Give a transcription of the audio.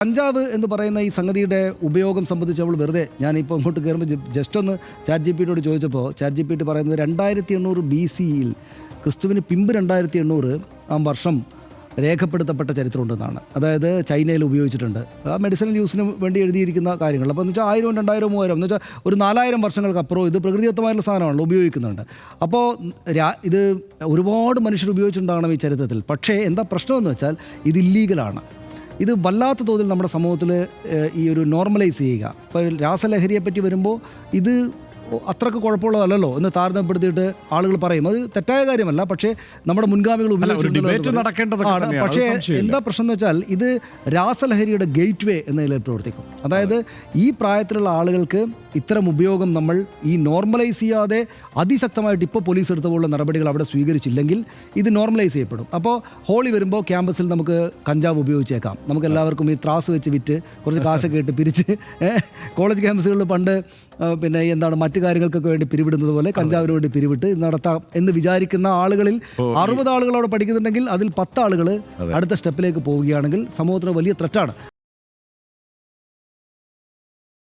കഞ്ചാവ് എന്ന് പറയുന്ന ഈ സംഗതിയുടെ ഉപയോഗം സംബന്ധിച്ച് നമ്മൾ വെറുതെ ഞാനിപ്പോൾ ഇങ്ങോട്ട് കയറുമ്പോൾ ജസ്റ്റ് ഒന്ന് ചാറ്റ് ജി പി ടിയോട് ചോദിച്ചപ്പോൾ ചാറ്റ് ജി പി ടി പറയുന്നത് 2800 BCE ക്രിസ്തുവിന് പിമ്പ് 2800 ആ വർഷം രേഖപ്പെടുത്തപ്പെട്ട ചരിത്രമുണ്ടെന്നാണ്. അതായത് ചൈനയിൽ ഉപയോഗിച്ചിട്ടുണ്ട് ആ മെഡിസിനൽ യൂസിന് വേണ്ടി എഴുതിയിരിക്കുന്ന കാര്യങ്ങൾ. അപ്പോൾ എന്ന് വെച്ചാൽ 1000, 2000, 3000 എന്ന് വെച്ചാൽ ഒരു 4000 വർഷങ്ങൾക്കപ്പുറം ഇത് പ്രകൃതിദത്തമായിട്ടുള്ള സാധനമാണല്ലോ ഉപയോഗിക്കുന്നുണ്ട്. അപ്പോൾ ഇത് ഒരുപാട് മനുഷ്യർ ഉപയോഗിച്ചിട്ടുണ്ടാകണം ഈ ചരിത്രത്തിൽ. പക്ഷേ എന്താ പ്രശ്നമെന്ന് വെച്ചാൽ ഇത് ഇല്ലീഗലാണ്. ഇത് വല്ലാത്ത തോതിൽ നമ്മുടെ സമൂഹത്തിൽ ഈ ഒരു നോർമലൈസ് ചെയ്യുക. ഇപ്പോൾ രാസലഹരിയെപ്പറ്റി വരുമ്പോൾ ഇത് അത്രക്ക് കുഴപ്പമുള്ളതല്ലോ എന്ന് താരതമ്യപ്പെടുത്തിയിട്ട് ആളുകൾ പറയും. അത് തെറ്റായ കാര്യമല്ല, പക്ഷേ നമ്മുടെ മുൻഗാമികൾ ഉപയോഗിച്ചിട്ടുണ്ട്. പക്ഷേ എന്താ പ്രശ്നം എന്ന് വെച്ചാൽ ഇത് രാസലഹരിയുടെ ഗേറ്റ് വേ എന്ന നിലയിൽ പ്രവർത്തിക്കും. അതായത് ഈ പ്രായത്തിലുള്ള ആളുകൾക്ക് ഇത്തരം ഉപയോഗം നമ്മൾ ഈ നോർമലൈസ് ചെയ്യാതെ അതിശക്തമായിട്ട് ഇപ്പോൾ പോലീസ് എടുത്ത പോലുള്ള നടപടികൾ അവിടെ സ്വീകരിച്ചില്ലെങ്കിൽ ഇത് നോർമലൈസ് ചെയ്യപ്പെടും. അപ്പോൾ ഹോളി വരുമ്പോൾ ക്യാമ്പസിൽ നമുക്ക് കഞ്ചാവ് ഉപയോഗിച്ചേക്കാം. നമുക്ക് എല്ലാവർക്കും ഈ ത്രാസ് വെച്ച് വിറ്റ് കുറച്ച് കാശൊക്കെ ഇട്ട് പിരിച്ച് കോളേജ് ക്യാമ്പസുകളിൽ പണ്ട് പിന്നെ എന്താണ് മറ്റു കാര്യങ്ങൾക്കൊക്കെ വേണ്ടി പിരിവിടുന്നത് പോലെ കഞ്ചാവിന് വേണ്ടി പിരിവിട്ട് നടത്താം എന്ന് വിചാരിക്കുന്ന ആളുകളിൽ 60 ആളുകൾ അവിടെ പഠിക്കുന്നുണ്ടെങ്കിൽ അതിൽ 10 ആളുകൾ അടുത്ത സ്റ്റെപ്പിലേക്ക് പോവുകയാണെങ്കിൽ സമൂഹത്തിന് വലിയ ത്രെറ്റാണ്.